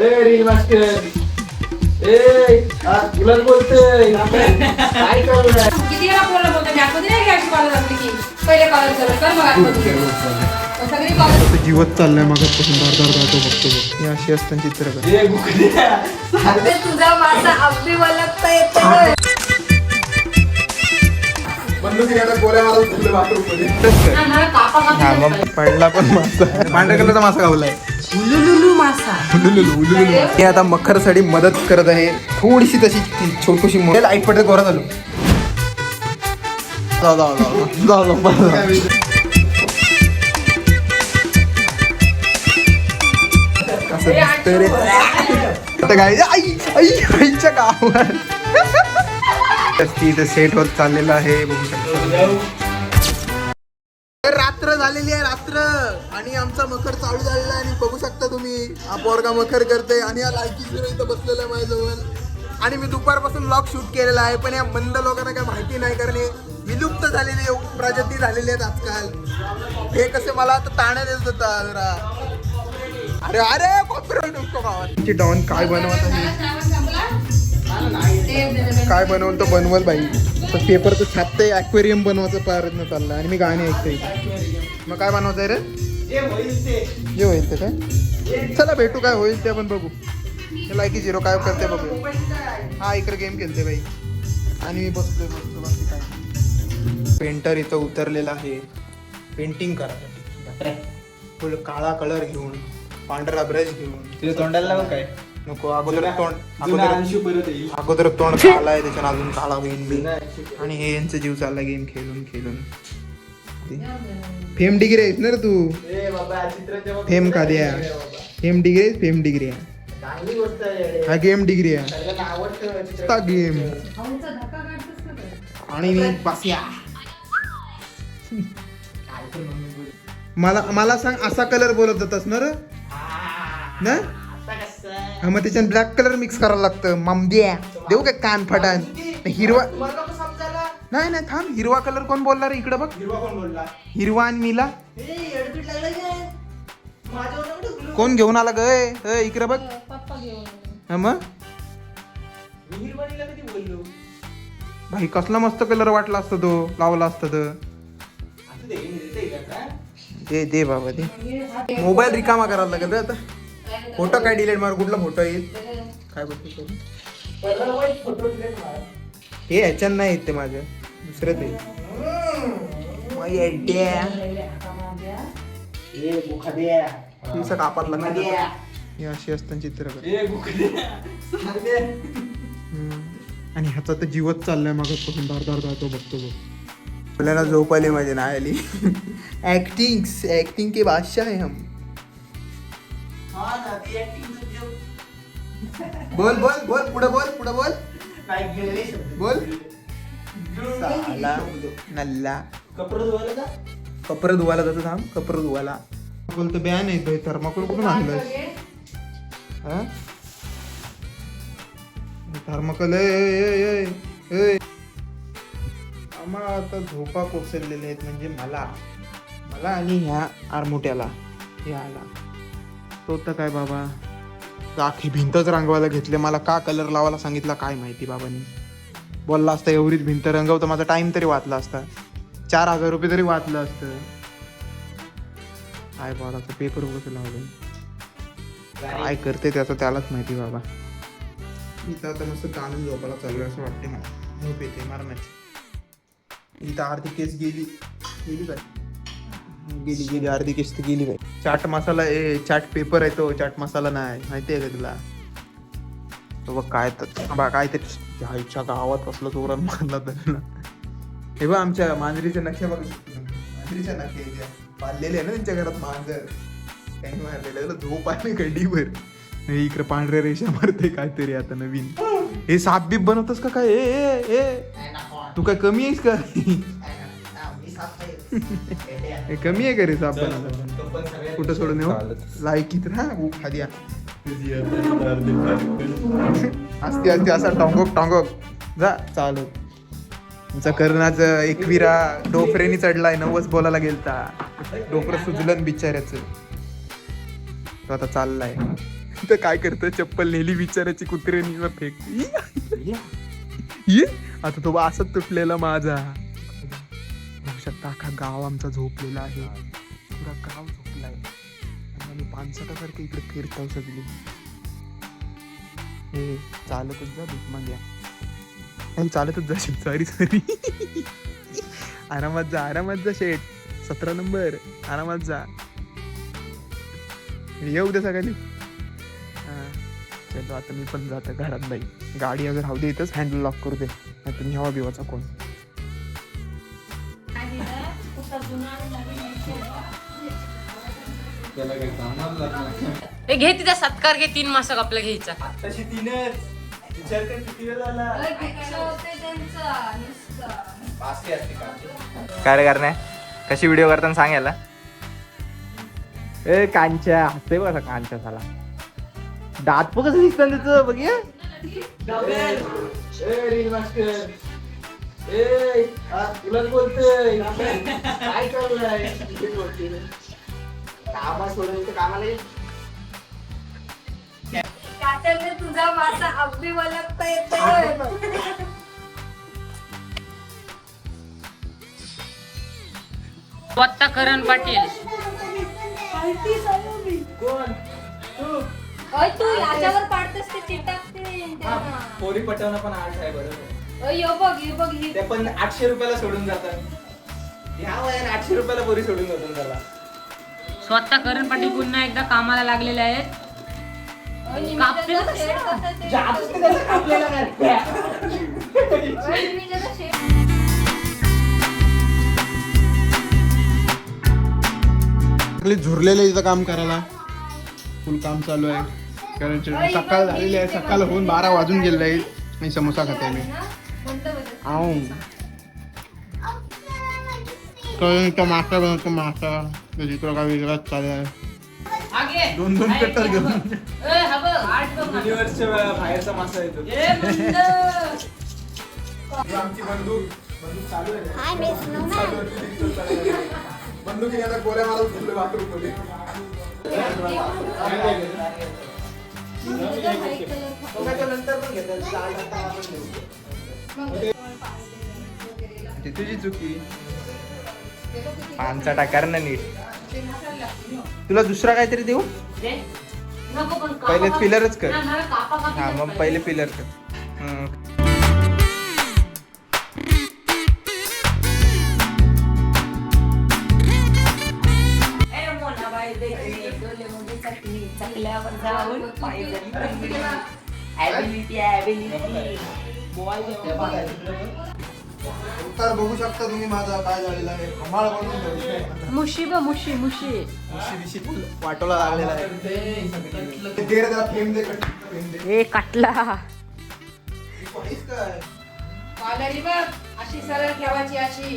Reel master तुला बोलतोय काय करू किती वेळा बोलला बोलतो मी आतमध्ये नाही घ्यायची कॉलेज आपली की पहिले कॉलेज चालू कर मग आतमध्ये सगळी कॉलेज जीवत चाललाय मागापासून धार धार बघतो हे अशी असतात चित्र तुझा माझा अगदी बोलत येते पडला पण मासा पांढऱ्या कलरचा मासा गावलाय उलुलुलू मासा हे आता मखर साठी मदत करत आहे थोडीशी तशी छोटीशी लाईट पडते गोरा झालो कसं दिसतंय रे आता काय आई आई आईच्या गावात इथं सेट होत चाललेलं आहे बघू शकता रात्र झालेली आहे रात्र आणि आमचा मखर चालू झालेला आहे आणि बघू शकता तुम्ही हा पोरगा मखर करते आणि हा लायकी झिरो इथं बसलेला आहे माझ्याजवळ आणि मी दुपारपासून व्लॉग शूट केलेला आहे पण या मंद लोकांना काय माहिती नाही कारण हे विलुप्त झालेले प्रजाती झालेले आहेत आजकाल हे कसे मला आता ताण्यात येत होता जरा अरे अरे कॉपीराइट नको गावात डॉन काय बनवत आहे काय बनवलं तर बनवल बाई तर पेपरचं छापतंय ॲक्वेरियम बनवायचा प्रयत्न चाललाय आणि मी गाणी ऐकतोय मग काय बनवायचं आहे रे जे होईल ते काय चला भेटू काय होईल ते आपण बघू लायकी झिरो काय करते बघू हा इकडे गेम खेळते बाई आणि मी बसतोय बाकी काय पेंटर इथं उतरलेला आहे पेंटिंग करायसाठी फुल काळा कलर घेऊन पांढरा ब्रश घेऊन तुझ्या तोंडाला लावून काय नको अगोदर तोंड काळाय त्याच्यानं अजून काळा होईल आणि हे यांचं जीव चालला गेम खेळून खेळून फेम डिग्री आहेस ना रे तू फेम का द्या फेम डिग्री आहे फेम डिग्री आहे हा गेम डिग्री आहे गेम आणि पासिया मला सांग असा कलर बोलत जातस ना रे ना हा मग त्याच्यात ब्लॅक कलर मिक्स करायला लागतं मामद्या देऊ काय कान फटान हिरवा नाही नाही थांब हिरवा कलर कोण बोलला रे इकडे बघ हिरवा आणि नीला कोण घेऊन आला ग इकडे बघ हा मग भाई कसला मस्त कलर वाटला असता तो लावला असता तर दे बाबा दे मोबाईल रिकामा करायला लागेल रे आता फोटो काय डिलीट मार कुठला फोटो येईल काय बघतो हे ह्याच्यात नाही येत ते माझं दुसरं ते कापातला हे अशी असतात चित्र आणि ह्याचा तर जीवच चाललाय मागापासून धार धार धार तो बघतो बघ आपल्याला झोप आली माझी नाही आली एक्टिंग के बादशाह है हम बोल बोल बोल पुढे बोल बोल साला नल्ला कपडे धुवायला जातो थांब कपडे धुवायला बोलतो बॅन आहे थर्माकोल कुठून आणलं थर्माकोल आम्हाला आता झोपा कोसळलेल्या आहेत म्हणजे मला आणि ह्या आरमोट्याला हे आला तो तर काय बाबा आखी भिंतच रंगवायला घेतले मला का कलर लावायला सांगितला काय माहिती बाबांनी बोलला असता एवढीच भिंत रंगवतं माझा टाइम तरी वाचला असता 4,000 रुपये तरी वाचलं असतं काय बाबाचा पेपर कसं लावलं काय करते त्याचं त्यालाच माहिती बाबा इथं आता मस्त कानून झोपायला चालू असं वाटते मला झोप येते मारण्याची इथं अर्धी केस गेली गेली अर्धी केस तर गेली बाई चाट मसाला चाट पेपर आहे तो चाट मसाला नाही माहिती आहे का तुला तो बघ काय ते आईच्या गावात असलं चोरान मारला तर हे बघ आमच्या मांजरीच्या नख्या बघ मांजरीच्या नख्या पाळलेले आहे ना त्यांच्या घरात मांजर काही मारलेलं झोप आहे गड्डीवर इकडे पांढऱ्या रेषा मारते काहीतरी आता नवीन हे साप बीप बनवतस का काय ए तू काय कमी आहेस का कमी आहे का रे साप बनवता कुठं सोडून येऊ लायकीत ना खाद्या असते असा टॉंगोक जा चालू तुमचा कर्णाचं एकविरा डोफरेनी चढलाय 90 बोलायला गेलता डोफर सुजलन बिचाऱ्याचं तो आता चाललाय तर काय करतं, चप्पल नेली बिचाराची कुत्र्यानी फेक ये आता तो असत तुटलेला माझा. बघू शकता अख्खा गाव आमचा झोपलेला आहे, पुरा गाव झोपलाय आणि आम्ही 5-6 इकडे फिरताव सगळी. हे चालतच जा भीक माग्या, नाही चालतच जा शेट. सॉरी आरामात जा शेट. 17 नंबर आरामात जा. येऊ दे सगळ्यांनी. हा चलो आता मी पण जातो घरात. बाई गाडी अगर राहू दे इथंच, हँडल लॉक करू दे, नाही तुम्ही हवा बिवाचा कोण. घे तिचा सत्कार घे. 3 मासक आपला घ्यायचा. तशी 3च विचार कर किती वेळ झाला. काय रे करणे, कशी व्हिडिओ करताना सांगायला. ए कांच्या हसते बघा कांच्या साला. दात पण कसं दिसतं त्याचं बघ. रील मास्टर तुलाच बोलतोय. काय चाललंय कामा सोडून इथे कामाला ये. तुझा मासा अगदी वलगता येतोय. स्वतः करण पाटील. कोण तू? तू याच्यावर पाडतेस ते चिटकते. पोरी पटवणं पण आर्ट आहे बरोबर. यो बघ ते पण 800 रुपयाला सोडून जातात. ह्या वयाने 800 रुपयाला पोरी सोडून जातात त्याला. स्वतः करण पाटील पुन्हा एकदा कामाला लागलेले आहेत. झुरलेलं इथं काम करायला फुल काम चालू आहे. कारण सकाळ झालेली आहे, सकाळ होऊन 12 वाजून गेलेले आहे आणि समोसा खाते मी. मासा बनवतो, मासा तिकडं काय वेगळाच चालू आहे. 2 कट्टर घेऊन युनिव्हर्सच्या बाहेरचा मासा येतो. आमची बंदूक चालू आहे. बंदुकीने आता गोळ्या मारून फुलं वापरून बोलले. नंतर पण घेतात. तुझी चुकी. आमचा टाकार ना नीट. तुला दुसरा काहीतरी देऊ. पहिले पिलरच कर. हा मग पहिले पिलर कर. तर बघू शकता तुम्ही माझा काय झालेला आहे. कमाल बनवून मुशी वाटोला लागलेला आहे. ए काटला. काय कॉलरी बघ अशी सरळ ठेवायची अशी.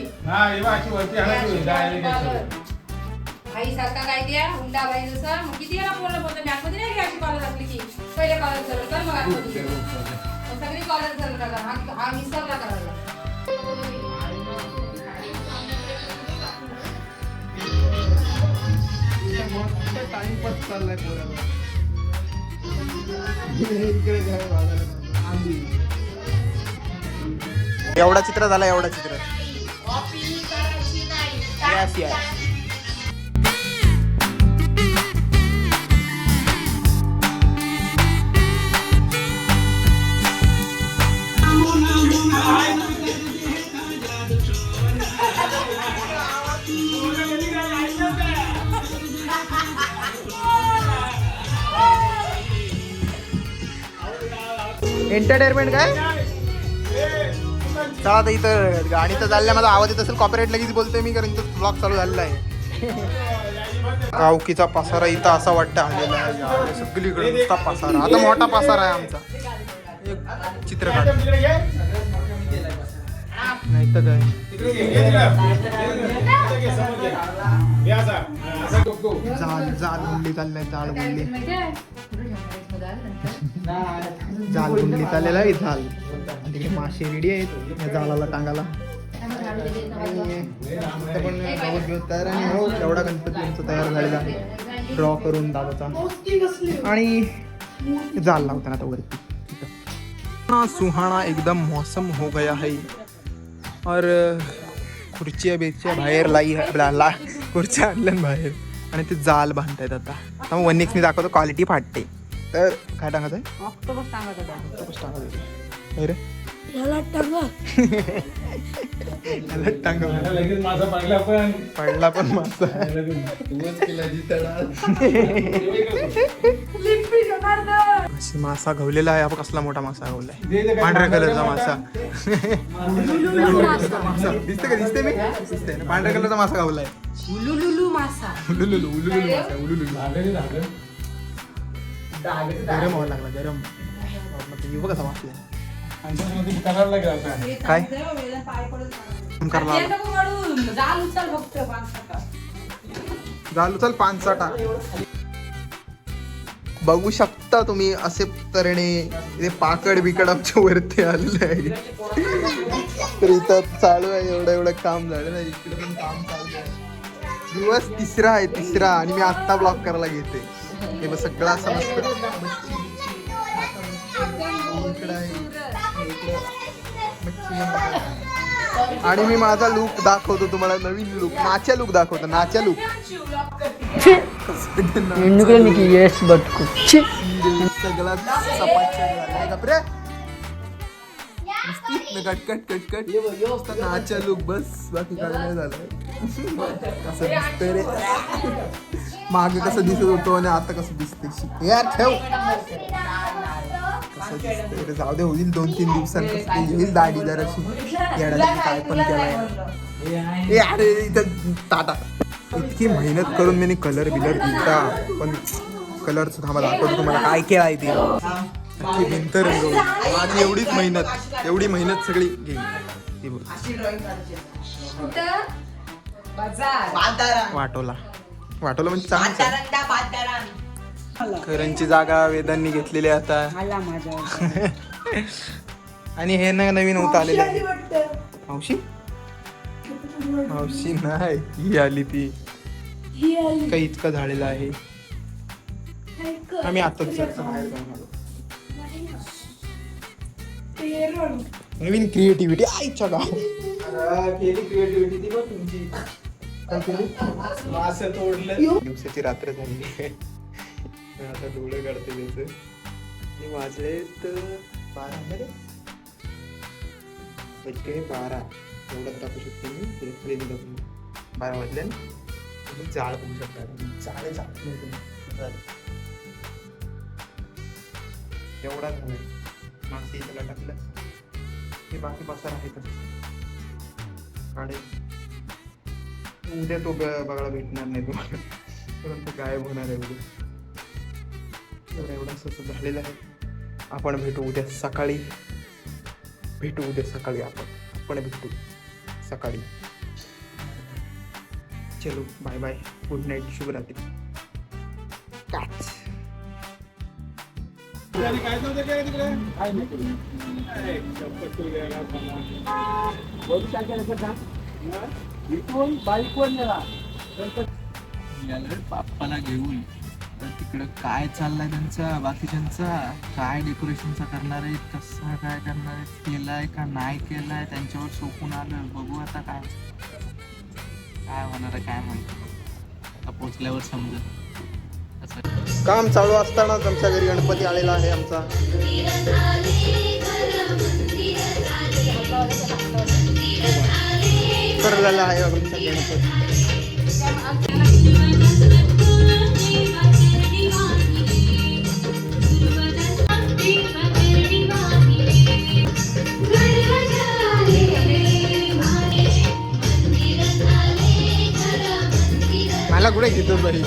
भाई सारखा काय द्या हुंडा भाई जसा. मग किती वेळा बोलतो मी आतमध्ये नाही अशी कॉलर असली की पहिले कॉलर सरळ कर मग आतमध्ये सगळी कॉलर सरळ करा. हा विसरला करायला. टाइमपास चाललाय पोराला. एवढा चित्र झाला, एवढा चित्र. Yes, yes. एंटरटेनमेंट काय चला आता इथं गाणी तर चालल्या. माझा आवाज येत असेल कॉपीराइट लगेच बोलतोय मी, कारण इथं ब्लॉग चालू झालेला आहे. गावकीचा पसारा इथं असा वाटतं आलेला आहे सगळीकडे. नुसता पसारा, आता मोठा पसारा आहे आमचा. एक चित्र काढ नाही तर काय. जाल गुंडी चाललाय. जाल गुंडी चाललेला आहे. झाल मासे रेडी आहेत या जालाला टांगाला. पण गवत घेऊन तयार. आणि हो एवढा गणपती आमचा तयार झालेला ड्रॉ करून दादाचा. आणि जाल लावताना आता वरती इथं. सुहाना एकदम मौसम हो गया है और खुर्च्या बेच्या बाहेर खुर्च्या आणल्या बाहेर आणि ते जाल बांधतायत आता वन नेक्स्टनी दाखवतो क्वालिटी फाटते. तर काय टाकायचं आहे ऑक्टोबस टांगत होता. अरे याला टांगा लगेच माझा पडला पण पडला पण मासा अशी मासा घवलेला आहे. आपण कसला मोठा मासा घवलाय पांढऱ्या कलरचा मासा. दिसते का दिसते मी दिसते ना पांढऱ्या कलरचा मासा घवलाय. उलुलुलू मासा. उलुलुलू उलुलुलू मासा उलुलुलू गरम व्हायला लागला गरम. येऊ कसा मासा काय? जाल उचल फक्त 5-6. झालं चल 5-6 बघू शकता तुम्ही असे तऱ्हेने ते पाकड बिकड आमच्या वरती आलेलं आहे. तर इथं चालू आहे एवढं काम झालं नाही. इकडे पण काम चालू आहे. दिवस तिसरा आहे आणि मी आत्ता ब्लॉक करायला घेते. हे बघ सगळं असं मस्त आणि मी माझा लुक दाखवतो तुम्हाला. नवीन लुक नाच्या लुक दाखवतो. नाच्या लुक सगळा कटकट नाच्या लुक बस बाकी काय नाही झालं. कसं दिसतंय रे मागे कसं दिसत होतो आणि आता कसं दिसते यार ठेव. कसं दिसतंय रे जाऊ दे होईल 2-3 दिवसांत येईल दाढी जराशी. येडाला काय पण केलाय अरे इथं टाटा. इतकी मेहनत करून मी कलर बिलर दिला पण कलरचं थांबा दाखवतो तुम्हाला काय केलाय ते. भिंत रंगवली आणि एवढी मेहनत सगळी गेली. वाटोला म्हणजे चांगलं खरंची जागा वेदांनी घेतलेली आता. आणि हे ना नवीन होत आलेलं आहे. मावशी नाही ही आली ती काही इतकं झालेलं आहे. आम्ही आताच बाहेर जाऊन आलो. नवीन क्रिएटिव्हिटी आईच्या गाव केली क्रिएटिव्हिटी ती बघ तुमची. मासे तोडलं. दिवसाची रात्र झाली आहे. आता डोळे काढते त्याचे. वाजलेत 12 एवढं टाकू शकतो मी. 12 वाजले. तुम्ही जाळ बघू शकता. एवढा झालाय. मासे त्याला टाकलं हे बाकी पसार आहे काढेल. उद्या तो बघायला भेटणार नाही तुम्हाला परंतु गायब होणार आहे उद्या. एवढं असं झालेलं आहे. आपण भेटू उद्या सकाळी. आपण भेटू सकाळी. चलो बाय बाय गुड नाईट शुभरात्री. बाप्पाला घेऊन तर तिकडं काय चाललंय त्यांचा बाकीच्यांचा. काय डेकोरेशनचा करणार आहेत कसं काय करणार आहेत केलाय का नाही केलाय त्यांच्यावर सोपून आलं. बघू आता काय होणार आहे काय माहिती. आता पोचल्यावर समजेल. काम चालू असतानाच आमच्या घरी गणपती आलेला आहे. आमचा ठरलेला आहे आमचा गणपती. मला कुठे घेतो बाई.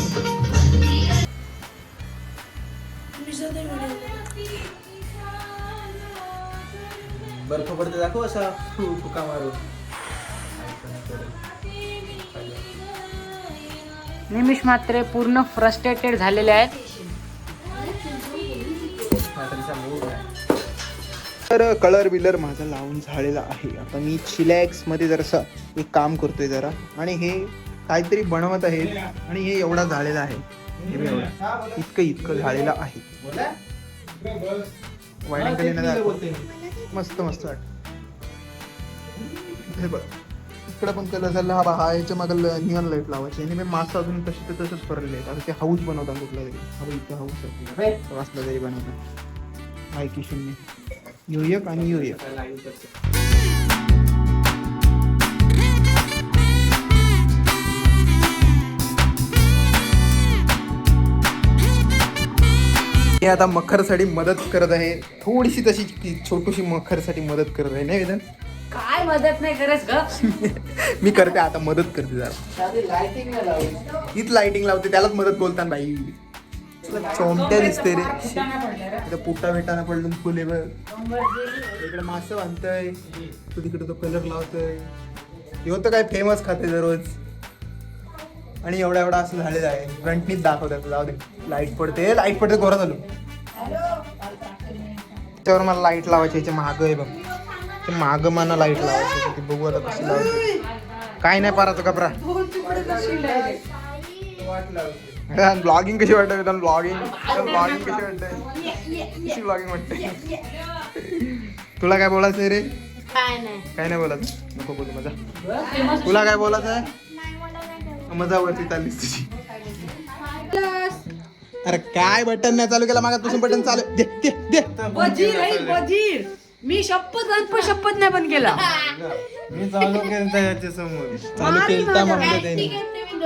बर्फ पडते दाखव असा फुका मारून. निमिष मात्र पूर्ण फ्रस्ट्रेटेड झालेले आहेत. तर कलर बिलर माझा लावून झालेला आहे. आता मी चिलॅक्स मध्ये जरासं एक काम करतोय जरा आणि हे काहीतरी बनवत आहे आणि हे एवढा झालेला आहे. इतकं झालेलं आहे. वाईट अँगल येणार मस्त मस्त वाट. हे बघ इकडे पण कलर झाला. हा याच्या मागे नियॉन लाईट लावायची आणि मी मासा अजून तशी तर तसंच पडले आहेत. आता ते हाऊस बनवतात कुठला तरी. हा इथं हाऊस आहे वाचला तरी बनवतात. हाय की शून्य यो एक आणि यो एक. हे आता मखरसाठी मदत करत आहे. थोडीशी तशी छोटीशी मखरसाठी मदत करत आहे नाही वेदन. काय मदत नाही करत ग. मी करते आता मदत करते जरा. हीच लाइटिंग लावते त्यालाच मदत बोलताना बाई. चोमट्या दिसते रे. इथं पुट्टा भेटाना पडलं फुले बघ. इकडे मासं बांधतय तू तिकडे तो कलर लावतोय. ह्यो तर काय फेमस खाते दररोज. आणि एवढा एवढा असं झालेलं आहे. फ्रंटनीच दाखवतात. जाऊ दे लाईट पडते गोरा झालो. त्यावर मला लाईट लावायची. याच्या मागं आहे बघ ते मागं मला लाईट लावायची. ती बघू आता कशी लावायची. काय नाही पाराचं कपरा. ब्लॉगिंग कशी वाटत. ब्लॉगिंग कशी वाटते. ब्लॉगिंग वाटते. तुला काय बोलायचं रे. काय नाही बोलायचं. नको बोलू मजा. तुला काय बोलायचं आहे. मजावरती चाललीस तुझी. अरे काय बटन नाही चालू केला मागापासून. बटन चालू दे दे दे. बजीर मी शपथ नाही बंद केला. मी चालू केलता याच्या समोर. चालू केलता म्हणलं त्याने.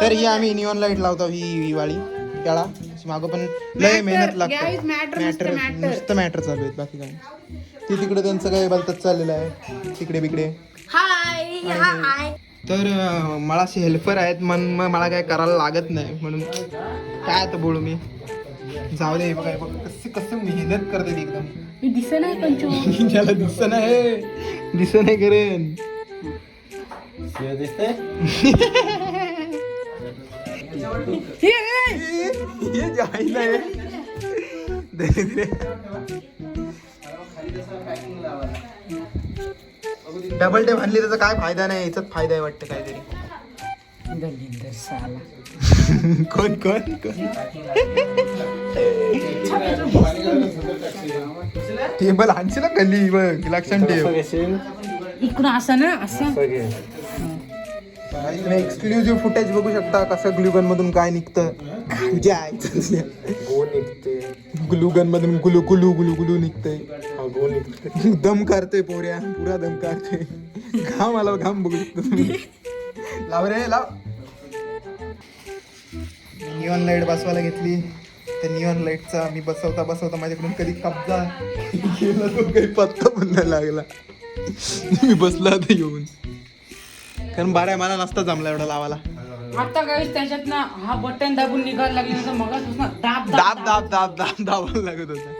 तर ही आम्ही निऑन लाईट लावतो. ही वाळी त्याला मागं पण लय मेहनत लागते. मॅटर नुसतं मॅटर चालू आहेत बाकी काय. ते तिकडे त्यांचं काय बोलतात चाललेलं आहे तिकडे बिकडे. तर मला असे हेल्पर आहेत मग मला काय करायला लागत नाही म्हणून काय आता बोलू मी. जाऊ दे बघा कसं कसं मेहनत करते एकदम. दिसत नाही पंचू. त्याला दिसत नाही. दिसत नाही करेन. डबल टेप आणली त्याचा काय फायदा नाही. याचाच फायदा आहे वाटतं काहीतरी. कोण कोण टेबल आणशील खाली बघ लक्षात ठेव. इकडून असं ना असं. तुम्ही एक्सक्लुझिव्ह फुटेज बघू शकता कसं ग्लुगन मधून काय निघतं. ग्लुगन मधून गुलू गुलू गुलू गुलू निघतंय. दम काढतोय पोऱ्या पुरा दम काढतोय. घाम आला घाम बघू शकता तुम्ही. लाव रे लाव. निऑन लाईट बसवायला घेतली. त्या निऑन लाईटचा मी बसवता बसवता माझ्याकडून कधी कब्जा केला तो काही पत्ता पण नाही लागला. मी बसला आता येऊन. कारण बारा मला नसता जमला एवढा लावायला. आता काही त्याच्यात ना हा बटन दाबून निघायला लागली ना मग दाब दाब दाब दाब दाब दाबायला लागत होता.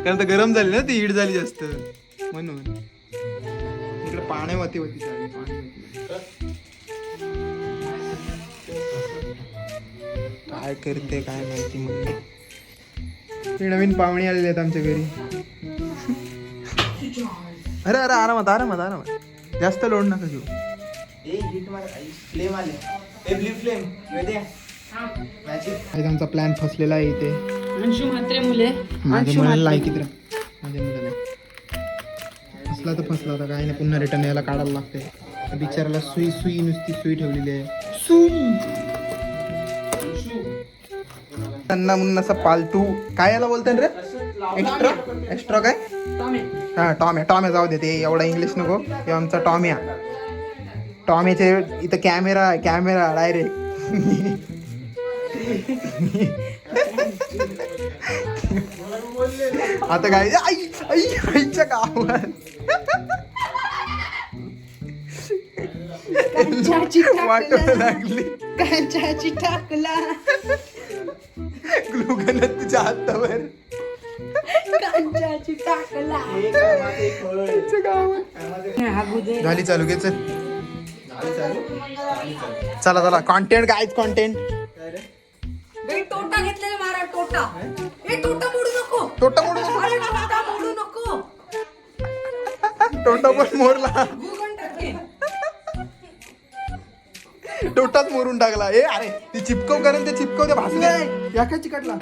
कारण तर गरम झाली ना ती हीट झाली जास्त म्हणून. इकडे पाण्यावरती होती चालली काय करते काय माहिती. मग ते नवीन पाहुणे आलेले आहेत आमच्या घरी. अरे अरे आरामात आरामात आरामात. जास्त लोड नका घेऊ. आमचा प्लॅन फसलेला आहे इथे. अंशू मात्रे मुले माझ्या मुलाला लायकीत राह. माझ्या मुलाला फसला तर फसला होता काय नाही. पुन्हा रिटर्न यायला काढायला लागते. बिचाराला सुई सुई नुसती सुई ठेवलेली आहे. सुई त्यांना म्हणून असं पालतू काय याला बोलतात रे. एक्स्ट्रा एक्स्ट्रा काय. हा टॉम्या टॉम्या जाऊ दे. ते एवढा इंग्लिश नको. हे आमचा टॉम्या. टॉम्याचे इथं कॅमेरा कॅमेरा डायरेक्ट. आता काय आई आई आईच्या गावात वाटत लागली. कांचाची टाकला ग्लुगन तुझ्या हातावर. कांचाची टाकला. झाली चालू घे. चला चला कॉन्टेंट कायच कॉन्टेंट. टोटा घेतलेला मारा टोटा. हे टोटा मोडू नको. टोटा मोडू नको. अरे टोटा मोडू नको. टोटा पण मोरला. टोटाच मोरून टाकला. ए अरे ती चिपकव कारण ते चिपकव ते भासले. या काय चिकटला.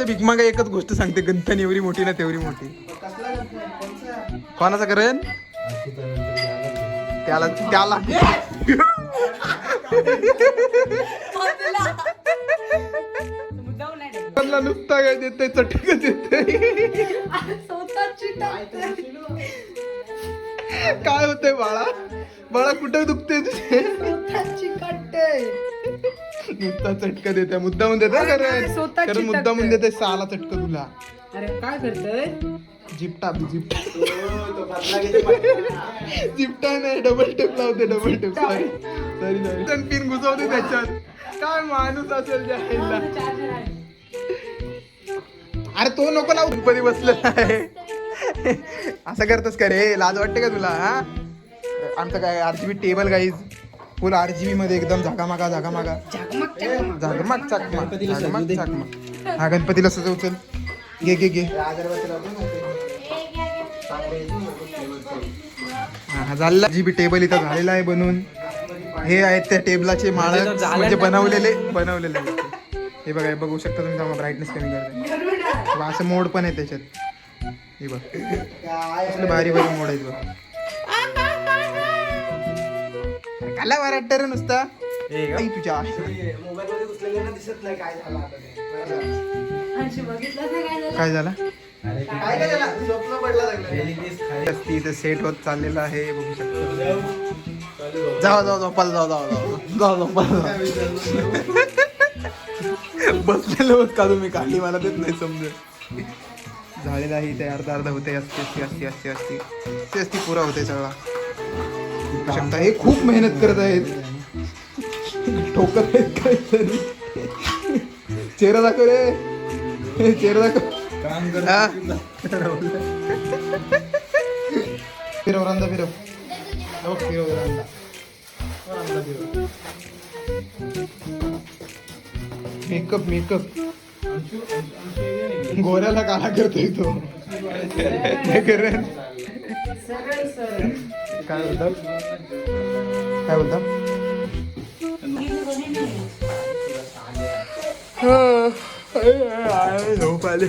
भीक मागा एकच गोष्ट सांगते, गंठन एवढी मोठी ना तेवढी मोठी. कोणाचा करेन त्याला त्याला त्याला नुसता काय देते चटक देते. काय होतंय बाळा, बाळा कुठं दुखते तुझे? नुसता चटका देते, मुद्दामून देते कारण मुद्दामून देते साला चटका तुला. अरे काय करतोय? जिपटा जिपटा जिपटा नाही, डबल टेप लावते, double tape. Sorry sorry sorry, pin घुसवते त्याच्यात. काय माणूस असेल जायला. अरे तो नको लावू, गणपती बसलेला आहे. असं करतोस का रे, लाज वाटते का तुला? हा आमचं काय RGB टेबल गाईज, फुल RGB मध्ये एकदम झाकामागा झाकामागा झाकमाग चाकमाग झाकमाग चाकमाग. हा गणपतीला सजवचल, घे घे घे. हा झाला RGB टेबल इथं झालेला आहे बनवून. हे आहेत त्या टेबलाचे माळक, म्हणजे बनवलेले आहेत. हे बघा, हे बघू शकता तुम्ही. जाऊ ब्राईटनेस कमी करते. असं मोड पण आहे त्याच्यात. हे बघ असलं भारी भारी मोड आहेत बघ. काला वाटत रे नुसता तुझ्या काय झालं इथे सेट होत चाललेला आहे, बघू शकता. जाऊ जाऊ झोपाल, जाऊ जाऊ जाऊ जाऊ झोपाल. बसलेलो होत का तुम्ही खाली, मला देत नाही समजत. झालेलं आहे इथे, अर्धा अर्धा होते. असते पुरा होते सगळा. बघू शकता हे खूप मेहनत करत आहेत, ठोकत आहेत काहीतरी. चेहरा दाखव रे, चेहरा दाखव. फिरव रांदा, फिरव फिरव रांदा. मेकअप मेकअप गोऱ्याला काला करतोय तो. काय करेन, काय बोलतात, काय बोलतात. झोप आले.